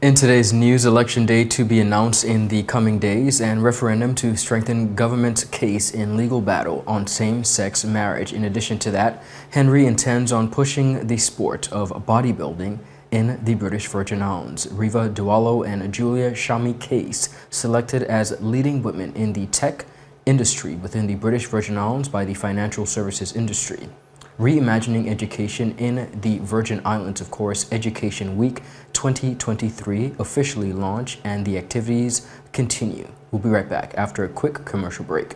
In today's news, election day to be announced in the coming days and referendum to strengthen government's case in legal battle on same-sex marriage. In addition to that, Henry intends on pushing the sport of bodybuilding in the British Virgin Islands. REVA, DAULO, and Julia SHAMINI case selected as leading women in the tech industry within the British Virgin Islands by the financial services industry. Reimagining Education in the Virgin Islands, of course, Education Week 2023 officially launched and the activities continue. We'll be right back after a quick commercial break.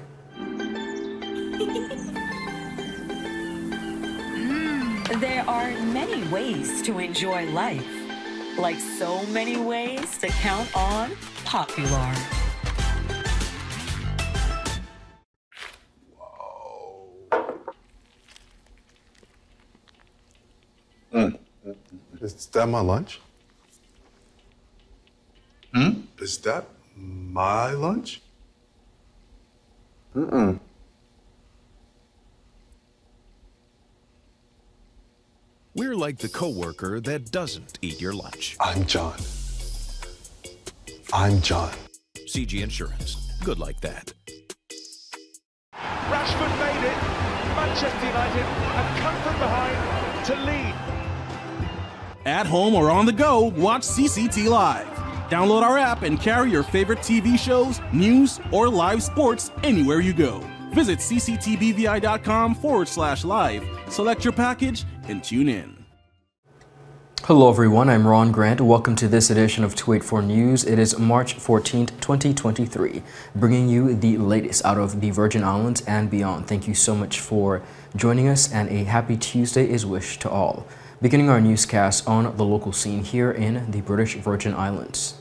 There are many ways to enjoy life, like so many ways to count on Popular. Is that my lunch? Is that my lunch? We're like the coworker that doesn't eat your lunch. I'm John. I'm John. CG Insurance. Good like that. Rashford made it. Manchester United have come from behind to lead. At home or on the go, watch CCT Live. Download our app and carry your favorite TV shows, news, or live sports anywhere you go. Visit cctvvi.com/live, select your package, and tune in. Hello everyone, I'm Ron Grant. Welcome to this edition of 284 News. It is March 14th, 2023, bringing you the latest out of the Virgin Islands and beyond. Thank you so much for joining us, and a happy Tuesday is wished to all. Beginning our newscast on the local scene here in the British Virgin Islands.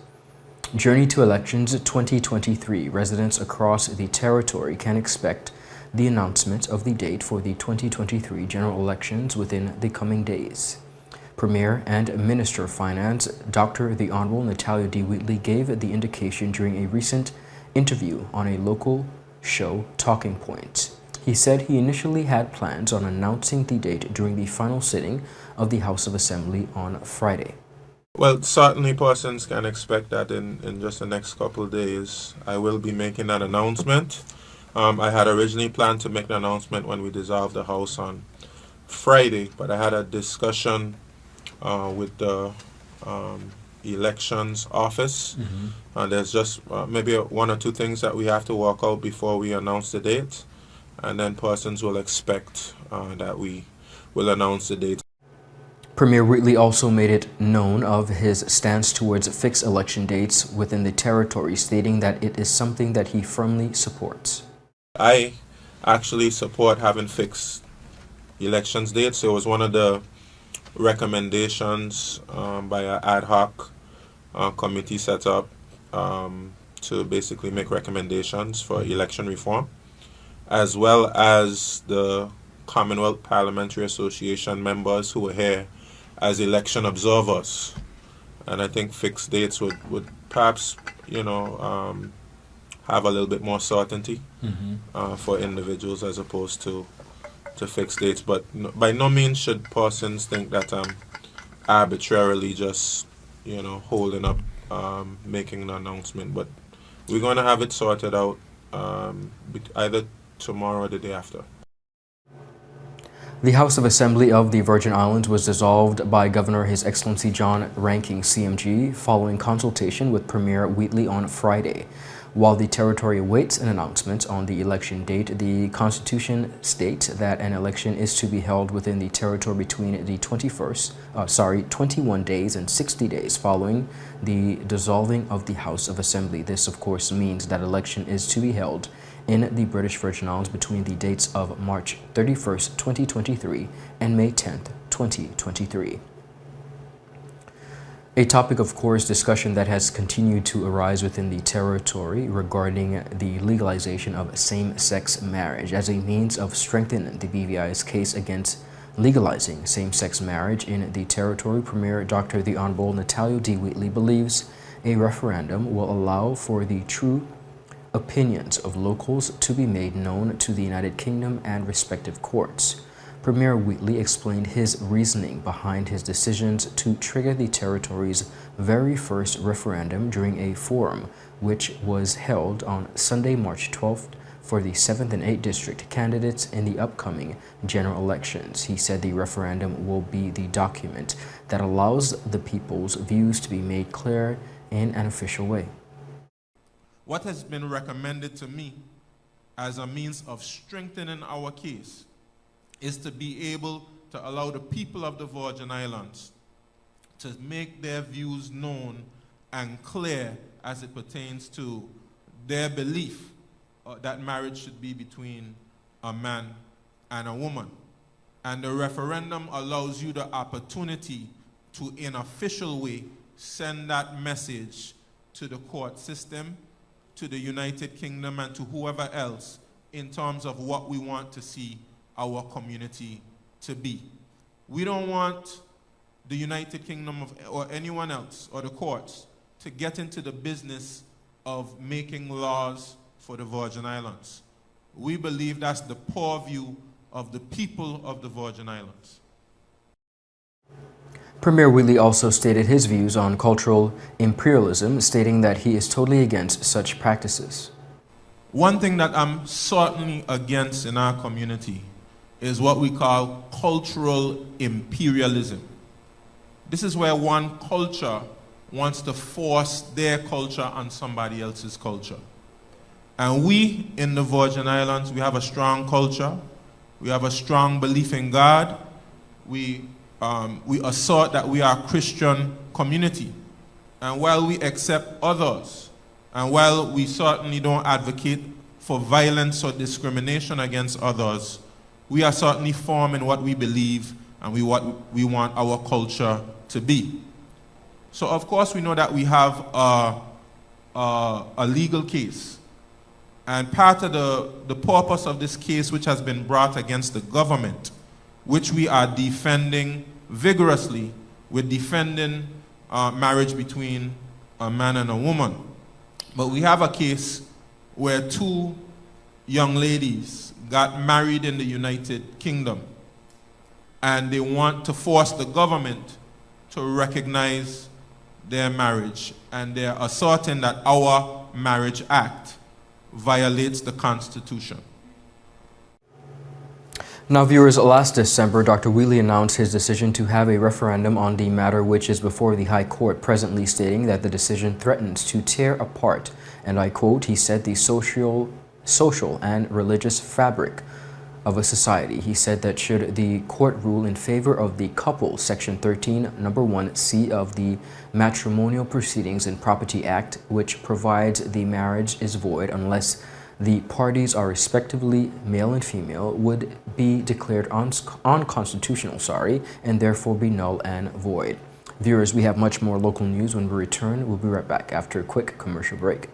Journey to Elections 2023. Residents across the territory can expect the announcement of the date for the 2023 general elections within the coming days. Premier and Minister of Finance, Dr. the Honorable Natalia D. Wheatley, gave the indication during a recent interview on a local show, Talking Points. He said he initially had plans on announcing the date during the final sitting of the House of Assembly on Friday. Well, certainly persons can expect that in just the next couple of days. I will be making that announcement. I had originally planned to make the announcement when we dissolved the House on Friday, but I had a discussion with the elections office. And there's just maybe one or two things that we have to work out before we announce the date. And then persons will expect that we will announce the date. Premier Wheatley also made it known of his stance towards fixed election dates within the territory, stating that it is something that he firmly supports. I actually support having fixed elections dates. It was one of the recommendations by an ad hoc committee set up to basically make recommendations for election reform, as well as the Commonwealth Parliamentary Association members who were here as election observers. And I think fixed dates would perhaps, have a little bit more certainty for individuals as opposed to fixed dates. But by no means should persons think that I'm arbitrarily just, holding up, making an announcement. But we're going to have it sorted out either tomorrow or the day after. The House of Assembly of the Virgin Islands was dissolved by Governor His Excellency John Ranking, CMG, following consultation with Premier Wheatley on Friday. While the territory awaits an announcement on the election date, the Constitution states that an election is to be held within the territory between the 21 days and 60 days following the dissolving of the House of Assembly. This, of course, means that election is to be held in the British Virgin Islands between the dates of March 31st, 2023 and May 10th, 2023. A topic, of course, discussion that has continued to arise within the territory regarding the legalization of same-sex marriage as a means of strengthening the BVI's case against legalizing same-sex marriage in the territory. Premier Dr. the Honorable Natalia D. Wheatley believes a referendum will allow for the true opinions of locals to be made known to the United Kingdom and respective courts. Premier Wheatley explained his reasoning behind his decisions to trigger the territory's very first referendum during a forum which was held on Sunday, March 12th for the 7th and 8th district candidates in the upcoming general elections. He said the referendum will be the document that allows the people's views to be made clear in an official way. What has been recommended to me as a means of strengthening our case is to be able to allow the people of the Virgin Islands to make their views known and clear as it pertains to their belief that marriage should be between a man and a woman. And the referendum allows you the opportunity to, in an official way, send that message to the court system, to the United Kingdom, and to whoever else in terms of what we want to see our community to be. We don't want the United Kingdom or anyone else or the courts to get into the business of making laws for the Virgin Islands. We believe that's the poor view of the people of the Virgin Islands. Premier Wheatley also stated his views on cultural imperialism, stating that he is totally against such practices. One thing that I'm certainly against in our community is what we call cultural imperialism. This is where one culture wants to force their culture on somebody else's culture. And we in the Virgin Islands, we have a strong culture. We have a strong belief in God. We assert that we are a Christian community. And while we accept others, and while we certainly don't advocate for violence or discrimination against others, we are certainly firm in what we believe and what we want our culture to be. So of course we know that we have a legal case. And part of the purpose of this case, which has been brought against the government, which we are defending vigorously, we're defending marriage between a man and a woman. But we have a case where two young ladies got married in the United Kingdom, and they want to force the government to recognize their marriage, and they're asserting that our Marriage Act violates the Constitution. Now, viewers, last December, Dr. Wheatley announced his decision to have a referendum on the matter, which is before the High Court, presently stating that the decision threatens to tear apart, and I quote, he said, the social and religious fabric of a society. He said that should the court rule in favor of the couple, Section 13, number 1C of the Matrimonial Proceedings and Property Act, which provides the marriage is void unless the parties are respectively male and female, would be declared unconstitutional, and therefore be null and void. Viewers, we have much more local news. When we return, we'll be right back after a quick commercial break.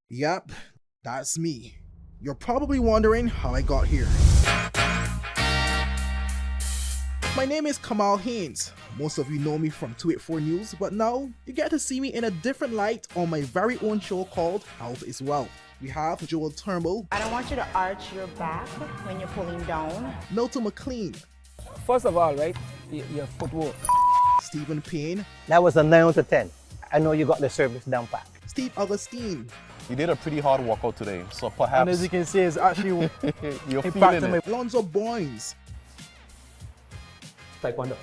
Yep, that's me. You're probably wondering how I got here. My name is Kamal Haynes. Most of you know me from 284 News, but now you get to see me in a different light on my very own show called Health is Wealth. We have Joel Turnbull. I don't want you to arch your back when you're pulling down. Milton McLean. First of all, right, your footwork. Stephen Payne. That was a 9 out of 10. I know you got the service down pat. Steve Augustine. You did a pretty hard workout today, so perhaps... And as you can see, it's actually you're feeling it. Lonzo Boynes. Taekwondo.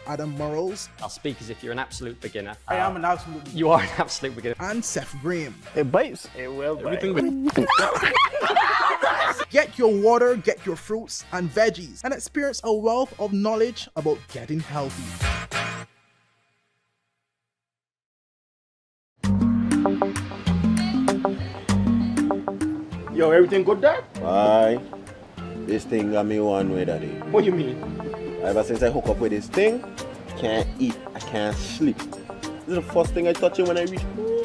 Adam Murrows. I'll speak as if you're an absolute beginner. I am an absolute beginner. You are an absolute beginner. And Seth Graham. It bites. It will bite. Get your water, get your fruits and veggies, and experience a wealth of knowledge about getting healthy. Yo, everything good there? Aye. This thing got me one way that day. What do you mean? Ever since I hook up with this thing, can't eat, I can't sleep. This is the first thing I touch it when I reach home.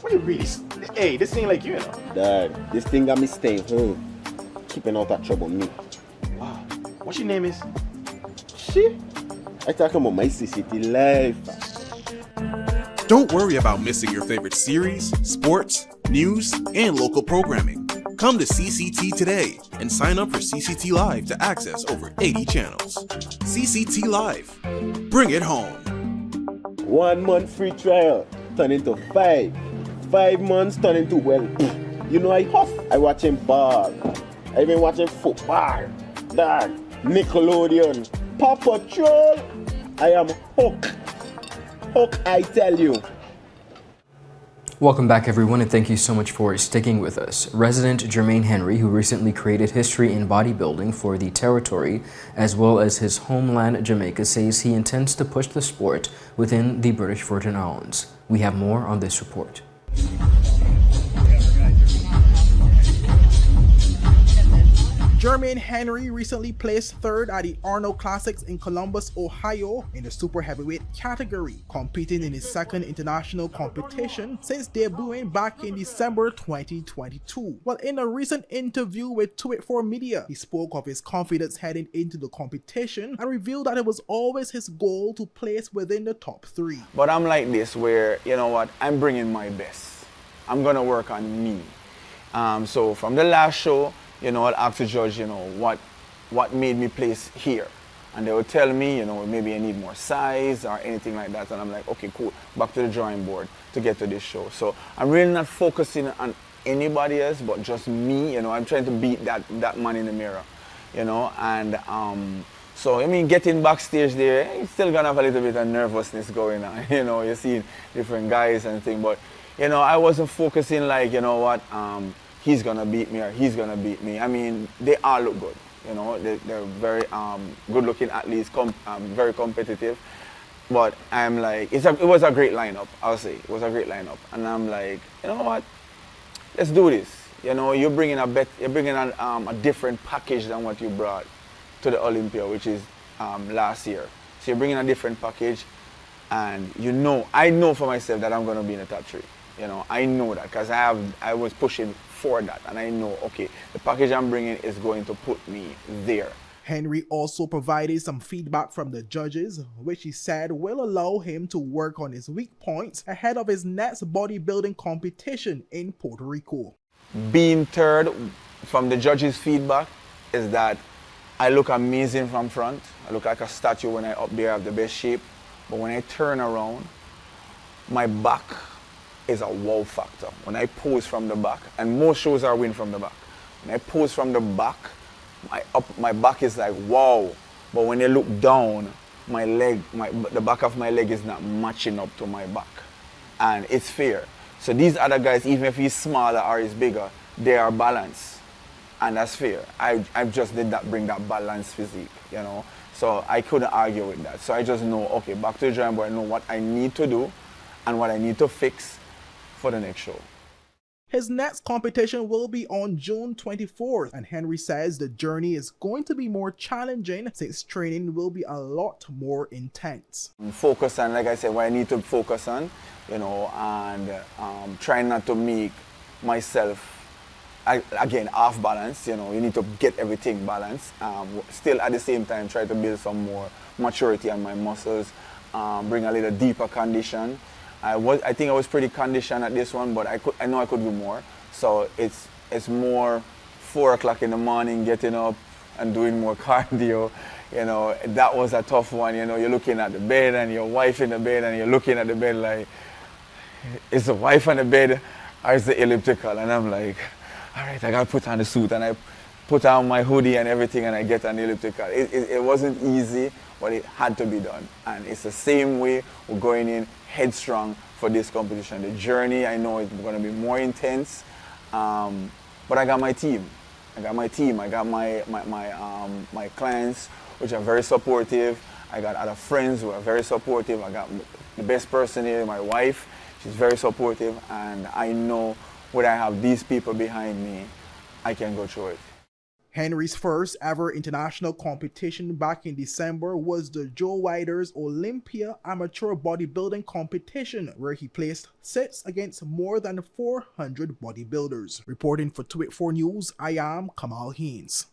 What you really? Hey, this ain't like you, you know? Dad, this thing got me staying home. Keeping out that trouble me. Wow. What your name is? Shit. I talking about my city life. Don't worry about missing your favorite series, sports, news, and local programming. Come to CCT today and sign up for CCT Live to access over 80 channels. CCT Live. Bring it home. 1 month free trial turn into 5. 5 months turn into, well, you know I huff. I watching ball. I been watching football. Dad, Nickelodeon, Paw Patrol. I am hooked. Hook, I tell you. Welcome back, everyone, and thank you so much for sticking with us. Resident Jermaine Henry, who recently created history in bodybuilding for the territory as well as his homeland Jamaica, says he intends to push the sport within the British Virgin Islands. We have more on this report. Jermaine Henry recently placed third at the Arnold Classics in Columbus, Ohio in the super heavyweight category, competing in his second international competition since debuting back in December 2022. Well, in a recent interview with 284 Media, he spoke of his confidence heading into the competition and revealed that it was always his goal to place within the top 3. But I'm like this where, you know what, I'm bringing my best. I'm gonna work on me. So from the last show, you know, I'll ask the judge, you know, what made me place here. And they would tell me, you know, maybe I need more size or anything like that. And I'm like, okay, cool, back to the drawing board to get to this show. So I'm really not focusing on anybody else, but just me, you know, I'm trying to beat that man in the mirror, you know. And so, I mean, getting backstage there, you're still gonna have a little bit of nervousness going on, you know, you see different guys and things. But, you know, I wasn't focusing like, you know what, he's gonna beat me or he's gonna beat me. I mean, they all look good. You know, they're very good-looking athletes, very competitive. But I'm like, it was a great lineup. I'll say it was a great lineup. And I'm like, you know what? Let's do this. You know, you're bringing a different package than what you brought to the Olympia, which is last year. So you're bringing a different package, and you know, I know for myself that I'm gonna be in the top 3. You know, I know that because I was pushing for that, and I know, okay, the package I'm bringing is going to put me there. Henry also provided some feedback from the judges, which he said will allow him to work on his weak points ahead of his next bodybuilding competition in Puerto Rico. Being third, from the judges' feedback, is that I look amazing from front. I look like a statue when I up there, I have the best shape. But when I turn around, my back is a wow factor. When I pose from the back, and most shows are win from the back. When I pose from the back, my back is like wow. But when they look down, my leg, the back of my leg is not matching up to my back. And it's fair. So these other guys, even if he's smaller or he's bigger, they are balanced. And that's fair. I just did that, bring that balanced physique, you know. So I couldn't argue with that. So I just know, okay, back to the drawing board, I know what I need to do and what I need to fix for the next show. His next competition will be on June 24th, and Henry says the journey is going to be more challenging since training will be a lot more intense. Focus on, like I said, what I need to focus on, you know, and try not to make myself, again, off balance. You know, you need to get everything balanced. Still at the same time try to build some more maturity on my muscles, bring a little deeper condition. I think I was pretty conditioned at this one, but I know I could do more. So it's more 4 o'clock in the morning, getting up and doing more cardio. You know, that was a tough one. You know, you're looking at the bed and your wife in the bed, and you're looking at the bed like, is the wife on the bed or is the elliptical? And I'm like, all right, I gotta put on the suit, and I put on my hoodie and everything, and I get on the elliptical. It wasn't easy, but it had to be done. And it's the same way we're going in headstrong for this competition. The journey, I know it's going to be more intense, but I got my team. I got my clients, which are very supportive. I got other friends who are very supportive. I got the best person here, my wife. She's very supportive, and I know when I have these people behind me, I can go through it. Henry's first ever international competition back in December was the Joe Widers Olympia Amateur Bodybuilding Competition, where he placed 6th against more than 400 bodybuilders. Reporting for 284 News, I am Kamal Haynes.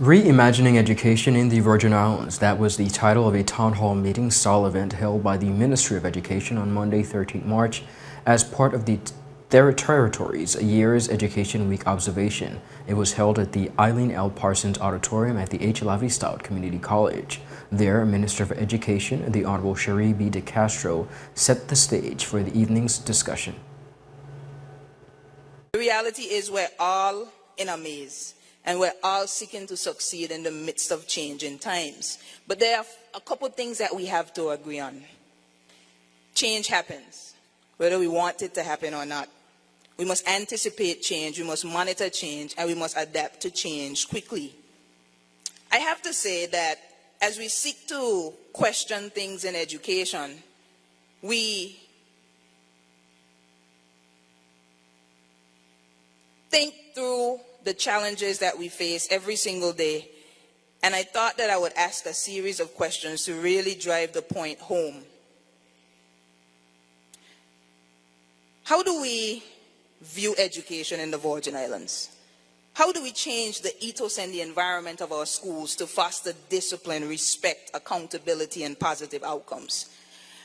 Reimagining Education in the Virgin Islands. That was the title of a town hall meeting style event held by the Ministry of Education on Monday, 13th March, as part of the their territories, a year's Education Week observation. It was held at the Eileen L. Parsons Auditorium at the H. Lavi Stout Community College. There, Minister of Education, the Honorable Cherie B. De Castro, set the stage for the evening's discussion. The reality is we're all in a maze, and we're all seeking to succeed in the midst of changing times. But there are a couple things that we have to agree on. Change happens, whether we want it to happen or not. We must anticipate change, we must monitor change, and we must adapt to change quickly. I have to say that as we seek to question things in education, we think through the challenges that we face every single day, and I thought that I would ask a series of questions to really drive the point home. How do we view education in the Virgin Islands? How do we change the ethos and the environment of our schools to foster discipline, respect, accountability, and positive outcomes?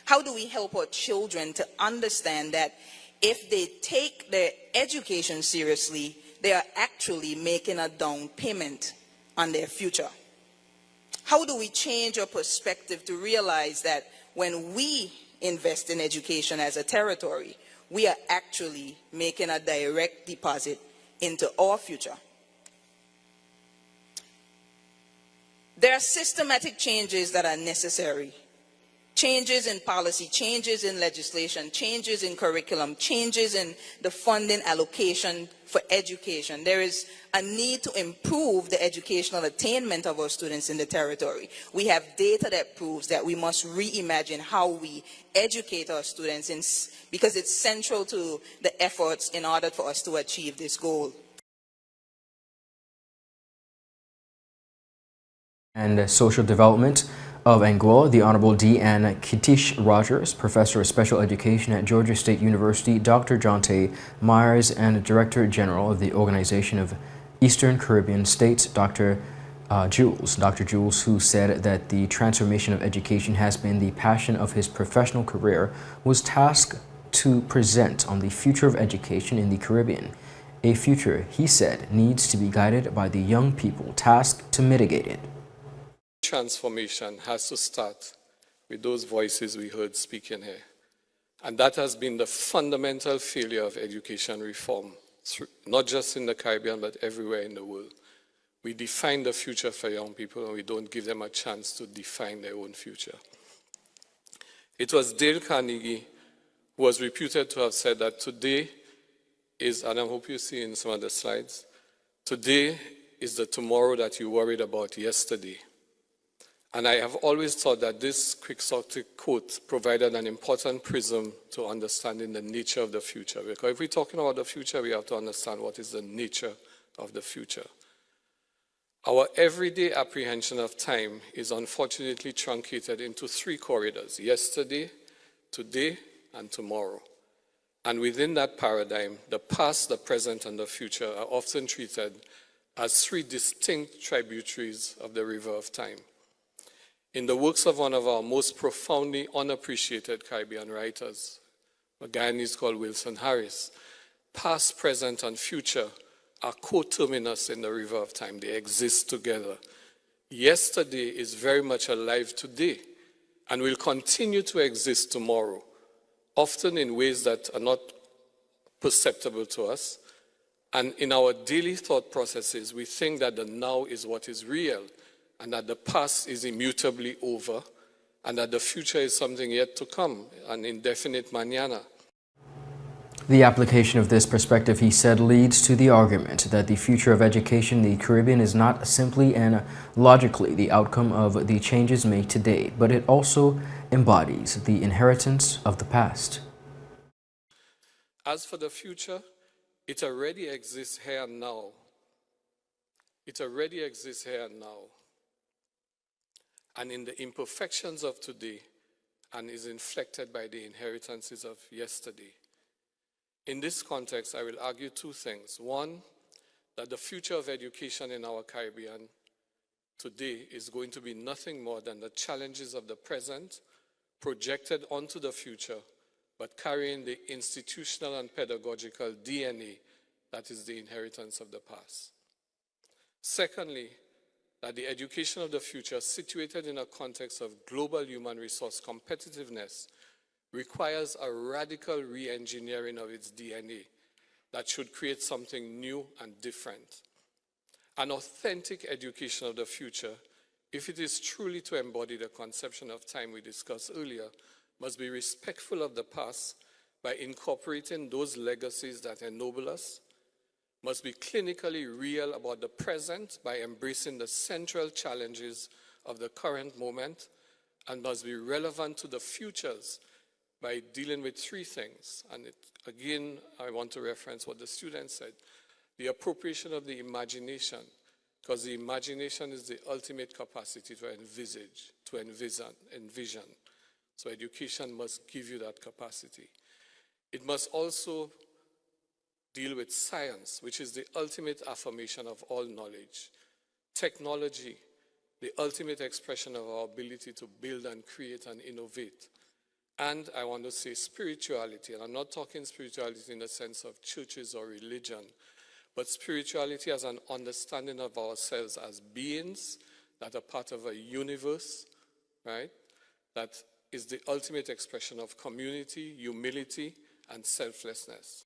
How do we help our children to understand that if they take their education seriously, they are actually making a down payment on their future? How do we change our perspective to realize that when we invest in education as a territory, we are actually making a direct deposit into our future? There are systematic changes that are necessary. Changes in policy, changes in legislation, changes in curriculum, changes in the funding allocation for education. There is a need to improve the educational attainment of our students in the territory. We have data that proves that we must reimagine how we educate our students because it's central to the efforts in order for us to achieve this goal. And Social Development of Anguilla, the Honorable Deanne Kitish Rogers, Professor of Special Education at Georgia State University, Dr. Jonte Myers, and Director General of the Organization of Eastern Caribbean States, Dr. Jules, who said that the transformation of education has been the passion of his professional career, was tasked to present on the future of education in the Caribbean. A future, he said, needs to be guided by the young people tasked to mitigate it. Transformation has to start with those voices we heard speaking here. And that has been the fundamental failure of education reform, not just in the Caribbean, but everywhere in the world. We define the future for young people and we don't give them a chance to define their own future. It was Dale Carnegie who was reputed to have said that today is, and I hope you see in some of the slides, today is the tomorrow that you worried about yesterday. And I have always thought that this quixotic quote provided an important prism to understanding the nature of the future. Because if we're talking about the future, we have to understand what is the nature of the future. Our everyday apprehension of time is unfortunately truncated into three corridors: yesterday, today, and tomorrow. And within that paradigm, the past, the present, and the future are often treated as three distinct tributaries of the river of time. In the works of one of our most profoundly unappreciated Caribbean writers, a Guyanese called Wilson Harris, past, present, and future are coterminous in the river of time. They exist together. Yesterday is very much alive today and will continue to exist tomorrow, often in ways that are not perceptible to us. And in our daily thought processes, we think that the now is what is real, and that the past is immutably over, and that the future is something yet to come, an indefinite mañana. The application of this perspective, he said, leads to the argument that the future of education in the Caribbean is not simply and logically the outcome of the changes made to date, but it also embodies the inheritance of the past. As for the future, it already exists here and now. It already exists here and now. And in the imperfections of today, and is inflected by the inheritances of yesterday. In this context, I will argue two things. One, that the future of education in our Caribbean today is going to be nothing more than the challenges of the present projected onto the future but carrying the institutional and pedagogical DNA that is the inheritance of the past. Secondly, that the education of the future, situated in a context of global human resource competitiveness, requires a radical re-engineering of its DNA that should create something new and different. An authentic education of the future, if it is truly to embody the conception of time we discussed earlier, must be respectful of the past by incorporating those legacies that ennoble us, must be clinically real about the present by embracing the central challenges of the current moment, and must be relevant to the futures by dealing with three things. And again, I want to reference what the student said. The appropriation of the imagination, because the imagination is the ultimate capacity to envisage, to envision. So education must give you that capacity. It must also deal with science, which is the ultimate affirmation of all knowledge. Technology, the ultimate expression of our ability to build and create and innovate. And I want to say spirituality, and I'm not talking spirituality in the sense of churches or religion, but spirituality as an understanding of ourselves as beings that are part of a universe, right? That is the ultimate expression of community, humility, and selflessness.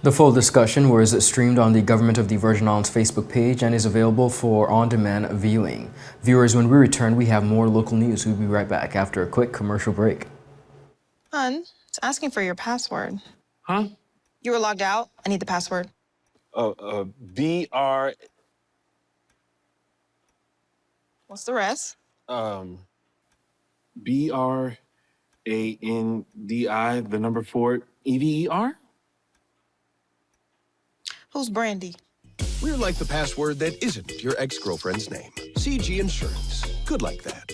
The full discussion was streamed on the Government of the Virgin Islands Facebook page and is available for on-demand viewing. Viewers, when we return, we have more local news. We'll be right back after a quick commercial break. Hon, it's asking for your password. Huh? You were logged out. I need the password. BR. What's the rest? BRANDI, the number 4, EVER? Who's Brandy? We're like the password that isn't your ex-girlfriend's name. CG Insurance. Good like that.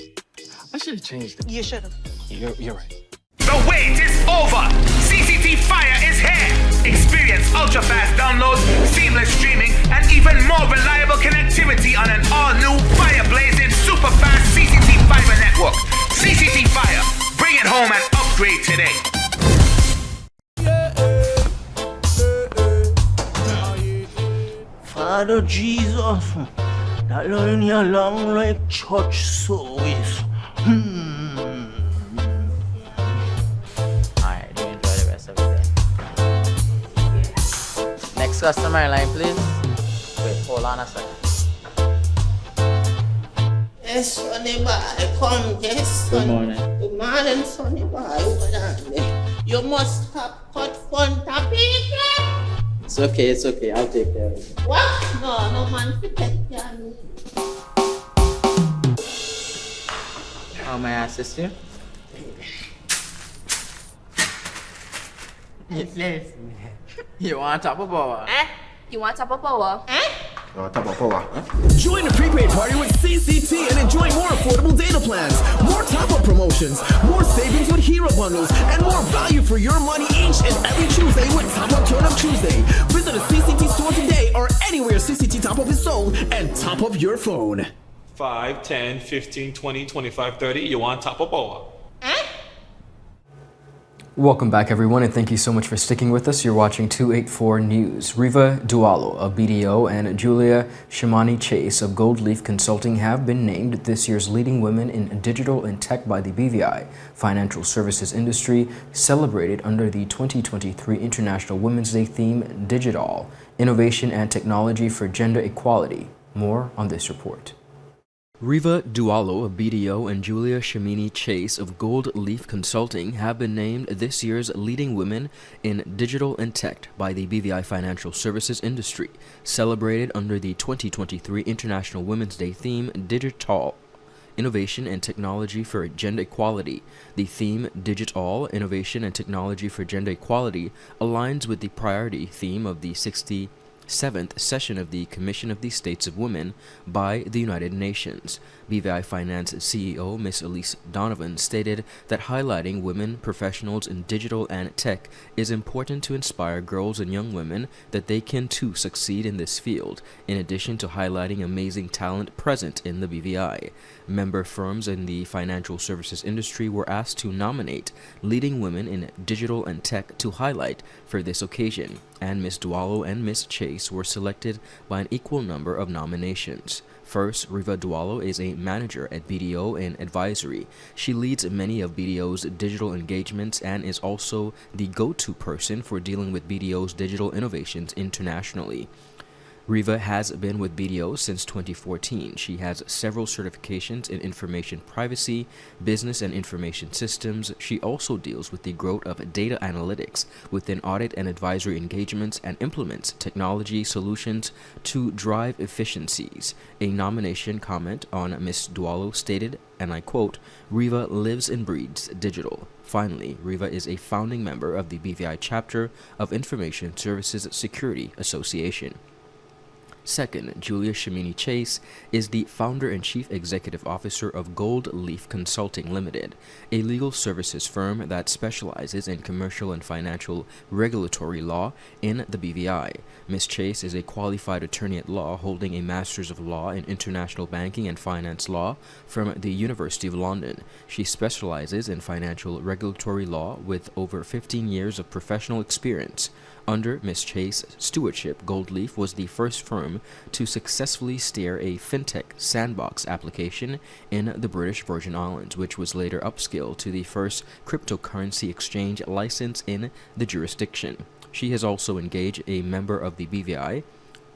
I should have changed it. You should have. You're right. The wait is over! CCT Fire is here! Experience ultra-fast downloads, seamless streaming, and even more reliable connectivity on an all-new fire-blazing super-fast CCT Fiber network. CCT Fire. Bring it home and upgrade today. Father Jesus, that line here long like church service. Alright, do enjoy the rest of the day. Next customer line, please. Wait, hold on a second. Yes, Sonny boy, come, yes, Good son. morning. Good morning, Sonny boy. What on there? You must have cut fun topic. It's okay, I'll take care of it. What? No man, forget you. How may I assist you? You want top of power? You want top of power? Join the prepaid party with CCT and enjoy more affordable data plans, more top-up promotions, more savings with hero bundles, and more value for your money each and every Tuesday with Top Up Turn Up Tuesday. Visit a CCT store today or anywhere CCT Top Up is sold and top up your phone. 5, 10, 15, 20, 25, 30. You want top of power? Welcome back, everyone, and thank you so much for sticking with us. You're watching 284 News. REVA DAULO of BDO and Julia SHAMINI Chase of Gold Leaf Consulting have been named this year's leading women in digital and tech by the BVI Financial Services Industry, celebrated under the 2023 International Women's Day theme, Digital, Innovation and Technology for Gender Equality. More on this report. REVA DAULO of BDO and Julia SHAMINI Chase of Gold Leaf Consulting have been named this year's leading women in digital and tech by the BVI Financial Services Industry, celebrated under the 2023 International Women's Day theme, Digital, Innovation and Technology for Gender Equality. The theme, Digital, Innovation and Technology for Gender Equality, aligns with the priority theme of the 60 7th session of the Commission of the States of Women by the United Nations. BVI Finance CEO Ms. Elise Donovan stated that highlighting women professionals in digital and tech is important to inspire girls and young women that they can too succeed in this field, in addition to highlighting amazing talent present in the BVI. Member firms in the financial services industry were asked to nominate leading women in digital and tech to highlight for this occasion, and Ms. DAULO and Ms. Chase were selected by an equal number of nominations. First, REVA DAULO is a manager at BDO in advisory. She leads many of BDO's digital engagements and is also the go-to person for dealing with BDO's digital innovations internationally. REVA has been with BDO since 2014. She has several certifications in information privacy, business and information systems. She also deals with the growth of data analytics within audit and advisory engagements and implements technology solutions to drive efficiencies. A nomination comment on Ms. DAULO stated, and I quote, "REVA lives and breathes digital." Finally, REVA is a founding member of the BVI chapter of Information Services Security Association. Second, Julia SHAMINI Chase is the founder and chief executive officer of Gold Leaf Consulting Limited, a legal services firm that specializes in commercial and financial regulatory law in the BVI. Ms. Chase is a qualified attorney at law holding a Master's of Law in International Banking and Finance Law from the University of London. She specializes in financial regulatory law with over 15 years of professional experience. Under Ms. Chase's stewardship, Gold Leaf was the first firm to successfully steer a fintech sandbox application in the British Virgin Islands, which was later upscaled to the first cryptocurrency exchange license in the jurisdiction. She has also engaged a member of the BVI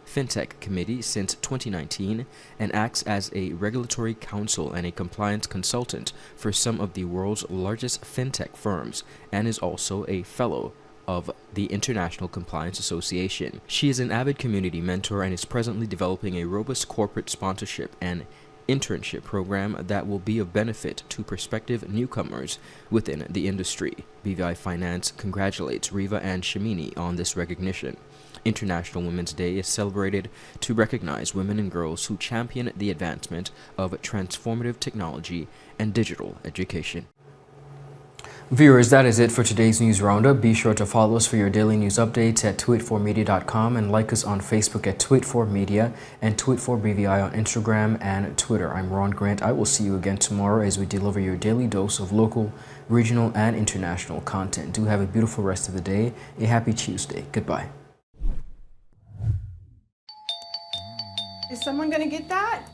Fintech Committee since 2019 and acts as a regulatory counsel and a compliance consultant for some of the world's largest fintech firms, and is also a fellow of the International Compliance Association. She is an avid community mentor and is presently developing a robust corporate sponsorship and internship program that will be of benefit to prospective newcomers within the industry. BVI Finance congratulates REVA and SHAMINI on this recognition. International Women's Day is celebrated to recognize women and girls who champion the advancement of transformative technology and digital education. Viewers, that is it for today's news roundup. Be sure to follow us for your daily news updates at tweet4media.com and like us on Facebook at tweet4media and tweet4BVI on Instagram and Twitter. I'm Ron Grant. I will see you again tomorrow as we deliver your daily dose of local, regional, and international content. Do have a beautiful rest of the day. A happy Tuesday. Goodbye. Is someone gonna get that?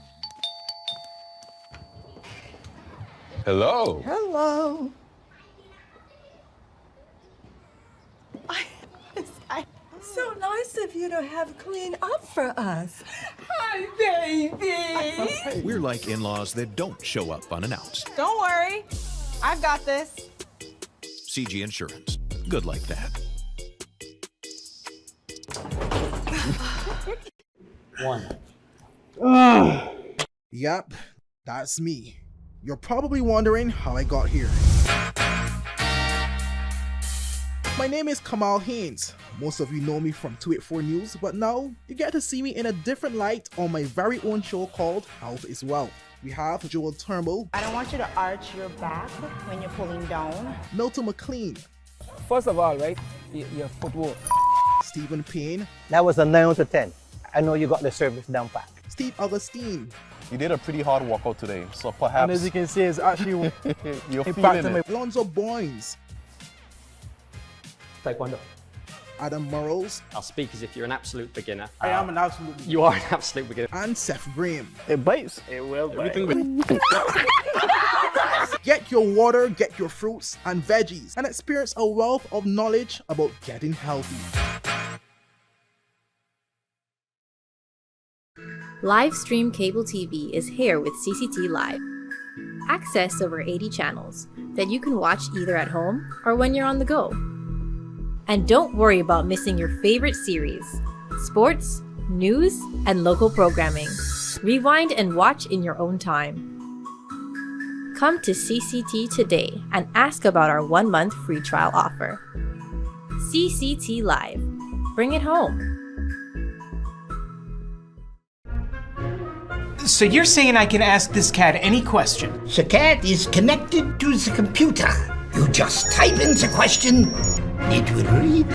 Hello. Hello. So nice of you to have cleaned up for us. Hi, baby. We're like in-laws that don't show up unannounced. Don't worry. I've got this. CG Insurance. Good like that. Yep, that's me. You're probably wondering how I got here. My name is Kamal Haynes. Most of you know me from 284 News, but now you get to see me in a different light on my very own show called Health is Wealth. We have Joel Turnbull. I don't want you to arch your back when you're pulling down. Milton McLean. First of all, right, your footwork. Stephen Payne. That was a 9 out of 10. I know you got the service down pat. Steve Augustine. You did a pretty hard workout today, so perhaps... And as you can see, it's actually you're feeling it. Alonzo Boynes. Taekwondo. Adam Murrows. I'll speak as if you're an absolute beginner. I am an absolute beginner. You are an absolute beginner. And Seth Graham. It bites. It will bite. Get your water, get your fruits and veggies, and experience a wealth of knowledge about getting healthy. Live stream cable TV is here with CCT Live. Access over 80 channels that you can watch either at home or when you're on the go. And don't worry about missing your favorite series, sports, news, and local programming. Rewind and watch in your own time. Come to CCT today and ask about our 1-month free trial offer. CCT Live. Bring it home. So you're saying I can ask this cat any question? The cat is connected to the computer. You just type in the question, it will read